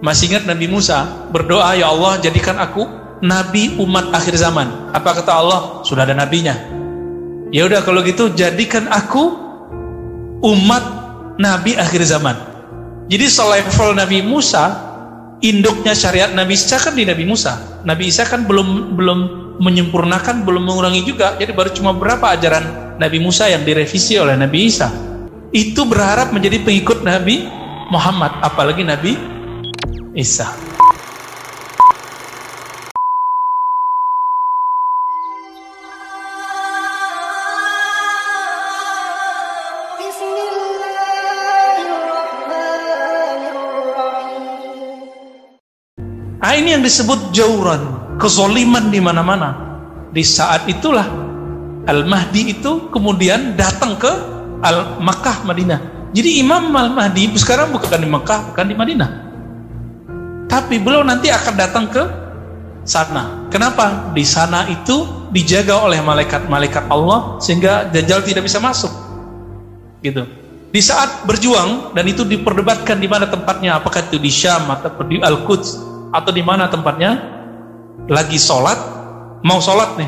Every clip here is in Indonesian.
Masih ingat Nabi Musa berdoa, ya Allah jadikan aku nabi umat akhir zaman. Apa kata Allah? Sudah ada nabinya. Ya udah kalau gitu jadikan aku umat nabi akhir zaman. Jadi selevel Nabi Musa, induknya syariat Nabi Isa kan di Nabi Musa. Nabi Isa kan belum menyempurnakan, belum mengurangi juga. Jadi baru cuma berapa ajaran Nabi Musa yang direvisi oleh Nabi Isa. Itu berharap menjadi pengikut Nabi Muhammad, apalagi Nabi Isa. Ini yang disebut jauran, kezoliman di mana-mana. Di saat itulah Al-Mahdi itu kemudian datang ke Makkah, Madinah. Jadi Imam Al-Mahdi sekarang bukan di Makkah, bukan di Madinah, tapi beliau nanti akan datang ke sana. Kenapa? Di sana itu dijaga oleh malaikat-malaikat Allah sehingga Dajjal tidak bisa masuk. Gitu. Di saat berjuang dan itu diperdebatkan di mana tempatnya, apakah itu di Syam atau di Al-Quds atau di mana tempatnya, lagi sholat, mau sholat nih,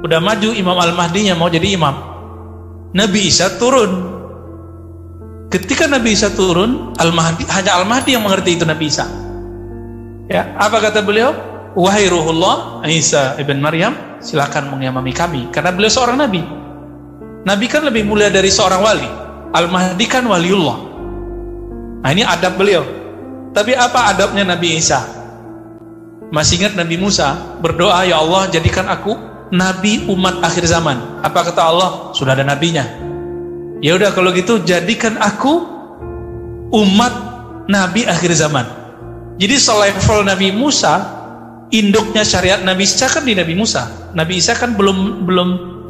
udah maju Imam Al-Mahdinya mau jadi imam. Nabi Isa turun. Ketika Nabi Isa turun, Al-Mahdi, hanya Al-Mahdi yang mengerti itu Nabi Isa. Ya, apa kata beliau? Wahai Ruhullah Isa ibn Maryam, silakan mengimami kami. Karena beliau seorang nabi. Nabi kan lebih mulia dari seorang wali. Al-Mahdi kan waliullah. Nah ini adab beliau. Tapi apa adabnya Nabi Isa? Masih ingat Nabi Musa berdoa, ya Allah jadikan aku nabi umat akhir zaman. Apa kata Allah? Sudah ada nabinya. Ya udah kalau gitu jadikan aku umat nabi akhir zaman. Jadi selevel Nabi Musa, induknya syariat Nabi Isa kan di Nabi Musa. Nabi Isa kan belum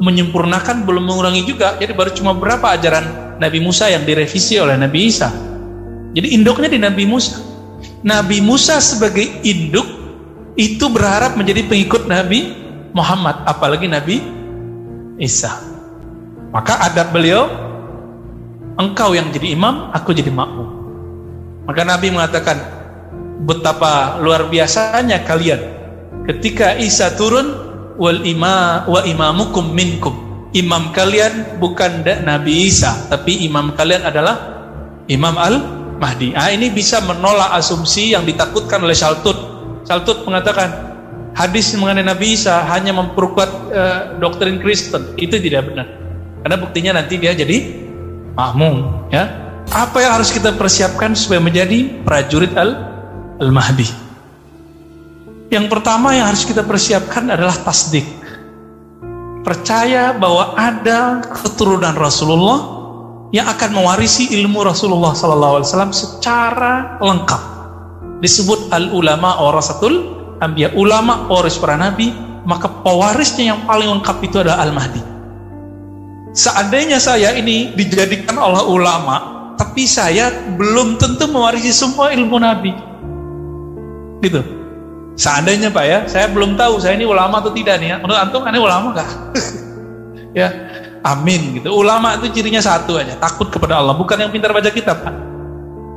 menyempurnakan, belum mengurangi juga. Jadi baru cuma berapa ajaran Nabi Musa yang direvisi oleh Nabi Isa. Jadi induknya di Nabi Musa. Nabi Musa sebagai induk itu berharap menjadi pengikut Nabi Muhammad, apalagi Nabi Isa. Maka adab beliau, engkau yang jadi imam, aku jadi makmum. Maka Nabi mengatakan, betapa luar biasanya kalian ketika Isa turun, wa imamukum minkum. Imam kalian bukan Nabi Isa, tapi imam kalian adalah Imam Al-Mahdi. Ini bisa menolak asumsi yang ditakutkan oleh Shaltut. Shaltut mengatakan hadis mengenai Nabi Isa hanya memperkuat doktrin Kristen. Itu tidak benar. Karena buktinya nanti dia jadi makmum. Ya, apa yang harus kita persiapkan supaya menjadi prajurit Al-Mahdi? Yang pertama yang harus kita persiapkan adalah tasdik. Percaya bahwa ada keturunan Rasulullah yang akan mewarisi ilmu Rasulullah SAW secara lengkap. Disebut al-ulama warasatul anbiya, ulama waris para nabi, maka pewarisnya yang paling lengkap itu adalah Al-Mahdi. Seandainya saya ini dijadikan oleh ulama, tapi saya belum tentu mewarisi semua ilmu nabi. Gitu. Seandainya Pak ya, saya belum tahu saya ini ulama atau tidak nih ya. Menurut antum ini ulama enggak? Ya, amin gitu. Ulama itu cirinya satu aja, takut kepada Allah. Bukan yang pintar baca kitab, Pak.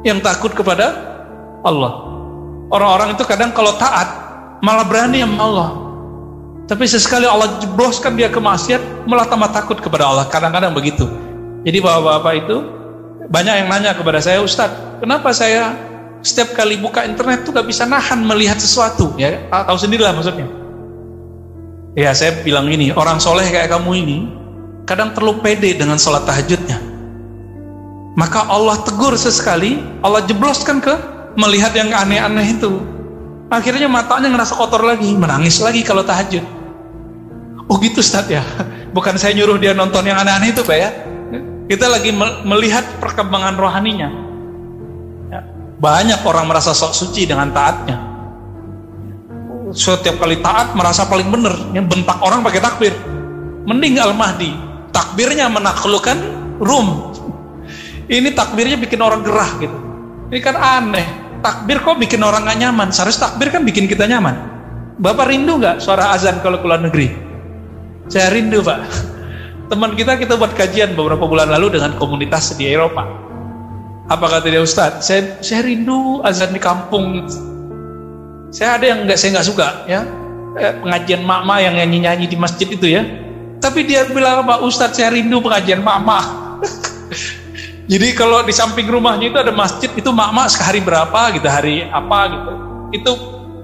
Yang takut kepada Allah. Orang-orang itu kadang kalau taat malah berani sama Allah. Tapi sesekali Allah jebloskan dia ke maksiat, malah tambah takut kepada Allah. Kadang-kadang begitu. Jadi bapak-bapak itu banyak yang nanya kepada saya, Ustadz, kenapa saya setiap kali buka internet tuh gak bisa nahan melihat sesuatu? Ya, tahu sendirilah maksudnya. Ya, saya bilang ini, orang soleh kayak kamu ini kadang terlalu pede dengan sholat tahajudnya. Maka Allah tegur sesekali, Allah jebloskan ke melihat yang aneh-aneh itu. Akhirnya matanya ngerasa kotor lagi, menangis lagi kalau tahajud. Oh gitu Ustadz ya. Bukan saya nyuruh dia nonton yang aneh-aneh itu Pak ya. Kita lagi melihat perkembangan rohaninya. Ya. Banyak orang merasa sok suci dengan taatnya. Setiap kali taat merasa paling benar. Yang bentak orang pakai takbir. Mending Al-Mahdi, takbirnya menaklukkan Rum. Ini takbirnya bikin orang gerah gitu. Ini kan aneh. Takbir kok bikin orang gak nyaman. Seharusnya takbir kan bikin kita nyaman. Bapak rindu gak suara azan kalau keluar negeri? Saya rindu Pak. Teman kita buat kajian beberapa bulan lalu dengan komunitas di Eropa. Apa kata dia, Ustaz? Saya rindu azan di kampung. Saya ada yang saya nggak suka, ya, pengajian mak-mak yang nyanyi-nyanyi di masjid itu ya. Tapi dia bilang, Pak Ustaz, saya rindu pengajian mak-mak. Jadi kalau di samping rumahnya itu ada masjid, itu mak-mak sehari berapa gitu, hari apa gitu. Itu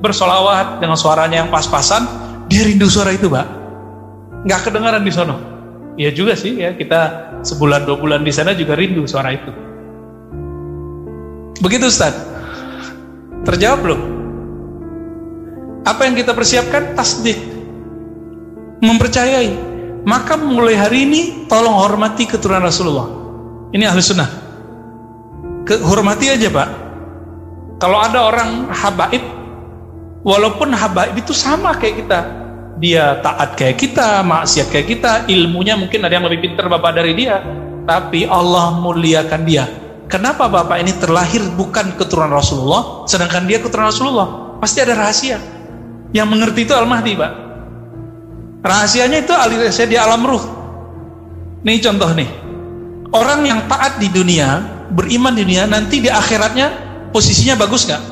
bersolawat dengan suaranya yang pas-pasan. Dia rindu suara itu, Pak. Nggak kedengaran di sono. Iya juga sih ya, kita sebulan 2 bulan di sana juga rindu suara itu. Begitu Ustaz. Terjawab belum? Apa yang kita persiapkan? Tasdik, mempercayai. Maka mulai hari ini tolong hormati keturunan Rasulullah. Ini ahli sunnah. Hormati aja Pak. Kalau ada orang habaib, walaupun habaib itu sama kayak kita, dia taat kayak kita, maksiat kayak kita, ilmunya mungkin ada yang lebih pintar bapak dari dia, tapi Allah muliakan dia. Kenapa bapak ini terlahir bukan keturunan Rasulullah, sedangkan dia keturunan Rasulullah? Pasti ada rahasia. Yang mengerti itu Al-Mahdi, Pak. Rahasianya itu rahasia di alam ruh. Nih contoh nih, orang yang taat di dunia, beriman di dunia, nanti di akhiratnya posisinya bagus nggak?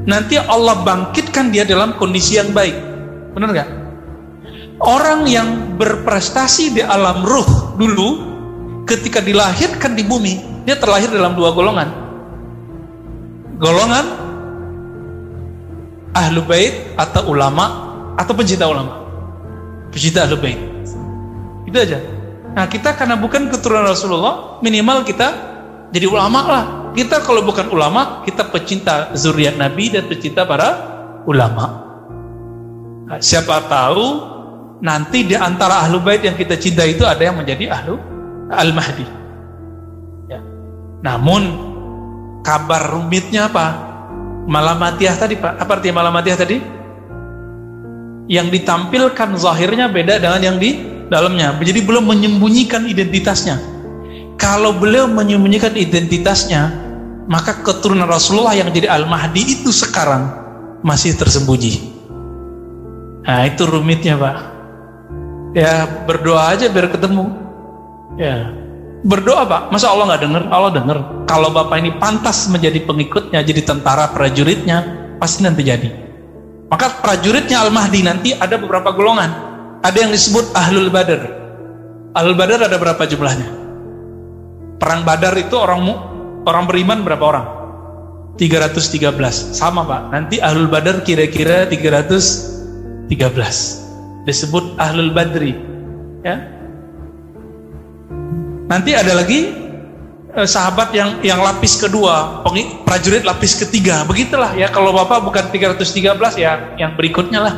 Nanti Allah bangkitkan dia dalam kondisi yang baik. Benar nggak? Orang yang berprestasi di alam ruh dulu, ketika dilahirkan di bumi, dia terlahir dalam 2 golongan. Golongan ahlu bait atau ulama, atau pencinta ulama. Pencinta ahlu bait. Itu aja. Nah, kita karena bukan keturunan Rasulullah, minimal kita jadi ulama lah. Kita kalau bukan ulama, kita pecinta zuriat Nabi dan pecinta para ulama. Nah, siapa tahu nanti di antara ahlu bait yang kita cinta itu ada yang menjadi ahlu Al-Mahdi. Ya. Namun kabar rumitnya apa? Malamatiyah tadi Pak. Apa artinya malamatiyah tadi? Yang ditampilkan zahirnya beda dengan yang di dalamnya. Jadi belum menyembunyikan identitasnya. Kalau beliau menyembunyikan identitasnya, maka keturunan Rasulullah yang jadi Al-Mahdi itu sekarang masih tersembunyi. Nah, itu rumitnya Pak. Ya, berdoa aja biar ketemu. Ya, berdoa Pak. Masa Allah nggak dengar? Allah dengar. Kalau Bapak ini pantas menjadi pengikutnya, jadi tentara prajuritnya, pasti nanti jadi. Maka prajuritnya Al-Mahdi nanti ada beberapa golongan. Ada yang disebut Ahlul Badar. Ahlul Badar ada berapa jumlahnya? Perang Badar itu orang beriman berapa orang? 313. Sama Pak. Nanti Ahlul Badar kira-kira 313. Disebut Ahlul Badri. Ya. Nanti ada lagi sahabat yang lapis kedua, prajurit lapis ketiga. Begitulah ya, kalau Bapak bukan 313 ya yang berikutnya lah.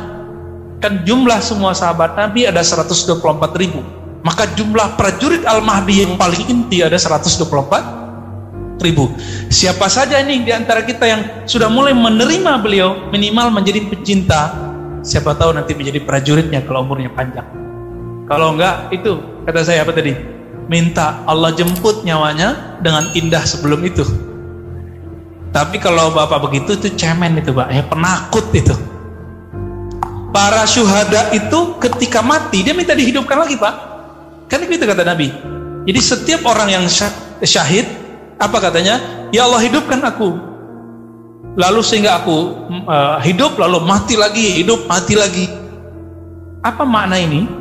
Kan jumlah semua sahabat Nabi ada 124.000. Maka jumlah prajurit Al-Mahdi yang paling inti ada 124.000. Siapa saja ini di antara kita yang sudah mulai menerima beliau, minimal menjadi pecinta, siapa tahu nanti menjadi prajuritnya kalau umurnya panjang. Kalau enggak, itu kata saya apa tadi? Minta Allah jemput nyawanya dengan indah sebelum itu. Tapi kalau Bapak begitu, itu cemen itu Pak, ya penakut itu. Para syuhada itu ketika mati, dia minta dihidupkan lagi Pak. Kan itu kata Nabi. Jadi setiap orang yang syahid, apa katanya? Ya Allah hidupkan aku. Lalu sehingga aku hidup, lalu mati lagi, hidup, mati lagi. Apa makna ini?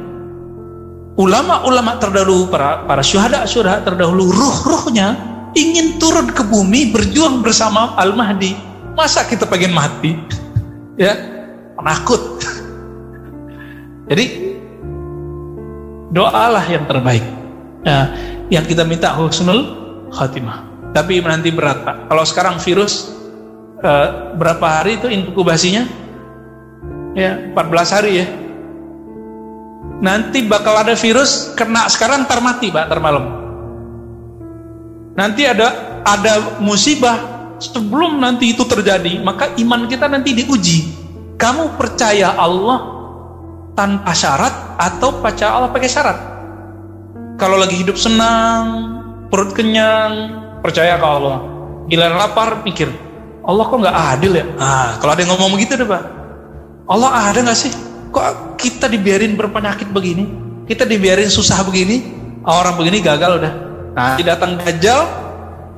Ulama-ulama terdahulu, para syuhada terdahulu, ruh-ruhnya ingin turun ke bumi berjuang bersama Al-Mahdi. Masa kita pengen mati? Ya, penakut. Jadi doalah yang terbaik. Nah, yang kita minta husnul khatimah. Tapi nanti berat Pak. Kalau sekarang virus berapa hari itu inkubasinya? Ya, 14 hari ya. Nanti bakal ada virus kena sekarang ntar mati Pak, ntar malam. Nanti ada musibah sebelum nanti itu terjadi, maka iman kita nanti diuji. Kamu percaya Allah tanpa syarat atau percaya Allah pakai syarat? Kalau lagi hidup senang, perut kenyang, percaya ke Allah. Giliran lapar, mikir, Allah kok nggak adil ya? Kalau ada yang ngomong begitu deh Pak, Allah ada nggak sih? Kok kita dibiarin berpenyakit begini? Kita dibiarin susah begini? Orang begini gagal udah. Nanti datang Dajjal,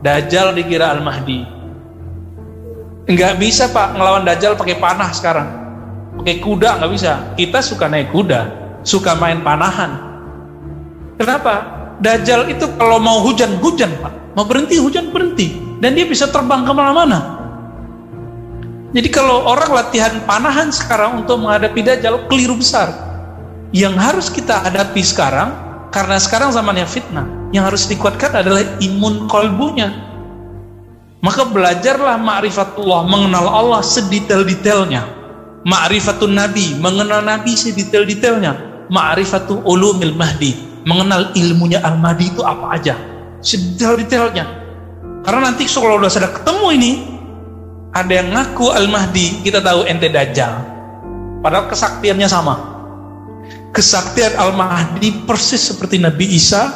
Dajjal dikira Al-Mahdi. Enggak bisa Pak ngelawan Dajjal pakai panah sekarang. Pakai kuda nggak bisa. Kita suka naik kuda, suka main panahan. Kenapa? Dajjal itu kalau mau hujan Pak. Mau berhenti hujan berhenti. Dan dia bisa terbang kemana-mana. Jadi kalau orang latihan panahan sekarang untuk menghadapi Dajjal, keliru besar. Yang harus kita hadapi sekarang, karena sekarang zamannya fitnah, yang harus dikuatkan adalah imun kolbunya. Maka belajarlah ma'rifatullah, mengenal Allah sedetail-detailnya. Ma'rifatun Nabi, mengenal Nabi sedetail-detailnya. Ma'rifatu ulumil Mahdi, mengenal ilmunya Al-Mahdi itu apa aja, sedetail-detailnya. Karena nanti kalau sudah ketemu ini, ada yang ngaku Al-Mahdi, kita tahu ente Dajjal. Padahal kesaktiannya sama. Kesaktian Al-Mahdi persis seperti Nabi Isa.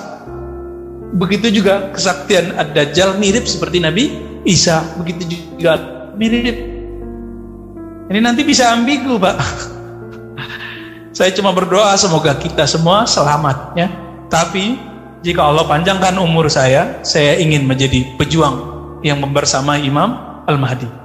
Begitu juga kesaktian Ad-Dajjal mirip seperti Nabi Isa. Begitu juga mirip. Ini nanti bisa ambigu Pak. Saya cuma berdoa semoga kita semua selamat ya. Tapi jika Allah panjangkan umur saya ingin menjadi pejuang yang membersamai Imam Al-Mahdi.